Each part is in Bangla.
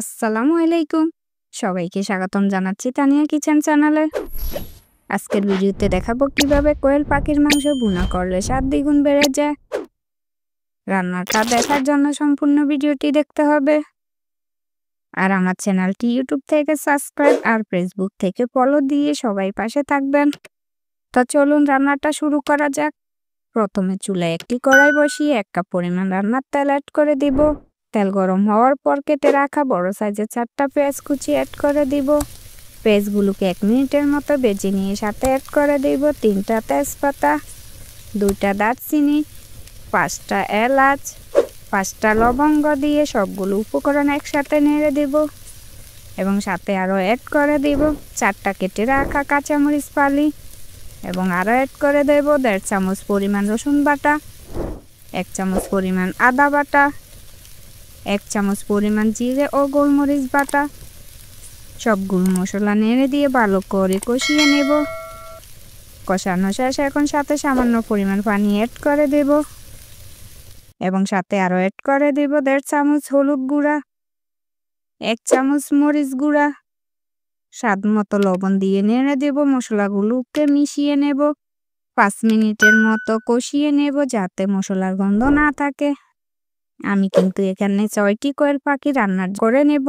আসসালামু আলাইকুম। সবাইকে স্বাগতম জানাচ্ছি তানিয়া কিচেন চ্যানেলে। আজকের ভিডিওতে দেখাবো কিভাবে কোয়েল পাখির মাংস ভুনা করলে স্বাদ দ্বিগুণ বেড়ে যায়। রান্নাটা দেখার জন্য সম্পূর্ণ ভিডিওটি দেখতে হবে। আর আমার চ্যানেলটি ইউটিউব থেকে সাবস্ক্রাইব আর ফেসবুক থেকে ফলো দিয়ে সবাই পাশে থাকবেন। তো চলুন রান্নাটা শুরু করা যাক। প্রথমে চুলায় একটি কড়াই বসিয়ে 1 কাপ পরিমাণ রান্নার তেল অ্যাড করে দিব। তেল গরম হওয়ার পর কেটে রাখা বড় সাইজের 4টা পেঁয়াজ কুচি অ্যাড করে দিব। পেঁয়াজগুলোকে 1 মিনিটের মতো ভেজে নিয়ে সাথে অ্যাড করে দিব 3টা তেজপাতা, 2টা দারচিনি, 5টা এলাচ, 5টা লবঙ্গ দিয়ে সবগুলো উপকরণ একসাথে নেড়ে দিব এবং সাথে আরও অ্যাড করে দিব 4টা কেটে রাখা কাঁচামরিচ ফালি এবং আরও অ্যাড করে দেব 1.5 চামচ পরিমাণ রসুন বাটা, 1 চামচ পরিমাণ আদা বাটা, 1 চামচ পরিমাণ জিরে ও গোলমরিচ বাটা। সবগুলো মশলা নেড়ে দিয়ে ভালো করে কষিয়ে নেব। কষানো শেষে এখন সাথে সামান্য পরিমাণ পানি অ্যাড করে দেব এবং সাথে আরও অ্যাড করে দেব 1.5 চামচ হলুদ গুঁড়া, 1 চামচ মরিচ গুঁড়া, স্বাদ মতো লবণ দিয়ে নেড়ে দেব। মশলাগুলোকে মিশিয়ে নেব। 5 মিনিটের মতো কষিয়ে নেব যাতে মশলার গন্ধ না থাকে। আমি কিন্তু এখানে 6টি কোয়েল পাখি রান্না করে নেব।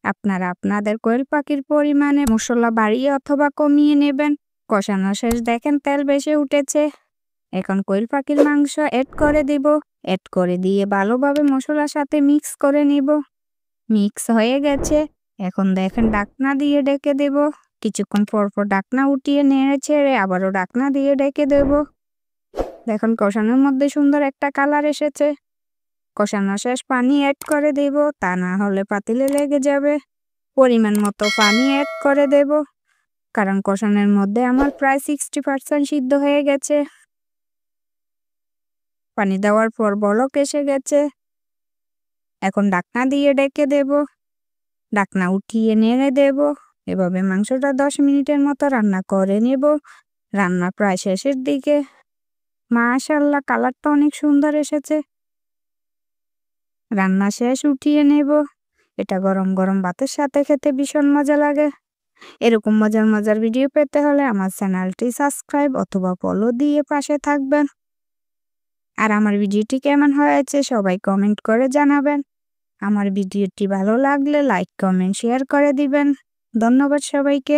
আপনারা আপনাদের কোয়েল পাখির পরিমাণে মশলা বাড়িয়ে অথবা কমিয়ে নেবেন। কষানো শেষ দেখেন তেল বেশি উঠেছে। এখন কোয়েল পাখির মাংস অ্যাড করে দেব। অ্যাড করে দিয়ে ভালোভাবে মশলার সাথে মিক্স করে নেব। মিক্স হয়ে গেছে। এখন দেখেন ঢাকনা দিয়ে ঢেকে দেব। কিছুক্ষণ পর পর ঢাকনা উঠিয়ে নেড়ে ছেড়ে আবারও ঢাকনা দিয়ে ঢেকে দেব। দেখুন কষানোর মধ্যে সুন্দর একটা কালার এসেছে। কষানো শেষ পানি অ্যাড করে দেব, তা না হলে পাতিলে লেগে যাবে। পরিমাণ মতো পানি অ্যাড করে দেব, কারণ কষানোর মধ্যে আমার প্রায় 60% সিদ্ধ হয়ে গেছে। পানি দেওয়ার পর বলক এসে গেছে। এখন ঢাকনা দিয়ে ঢেকে দেব। ঢাকনা উঠিয়ে নেড়ে দেব। এভাবে মাংসটা 10 মিনিটের মতো রান্না করে নেব। রান্না প্রায় শেষের দিকে। মাশাআল্লাহ, কালারটা অনেক সুন্দর এসেছে। রান্না শেষ উঠিয়ে নেব। এটা গরম গরম ভাতের সাথে খেতে ভীষণ মজা লাগে। এরকম মজার মজার ভিডিও পেতে হলে আমার চ্যানেলটি সাবস্ক্রাইব অথবা ফলো দিয়ে পাশে থাকবেন। আর আমার ভিডিওটি কেমন হয়েছে সবাই কমেন্ট করে জানাবেন। আমার ভিডিওটি ভালো লাগলে লাইক, কমেন্ট, শেয়ার করে দিবেন। ধন্যবাদ সবাইকে।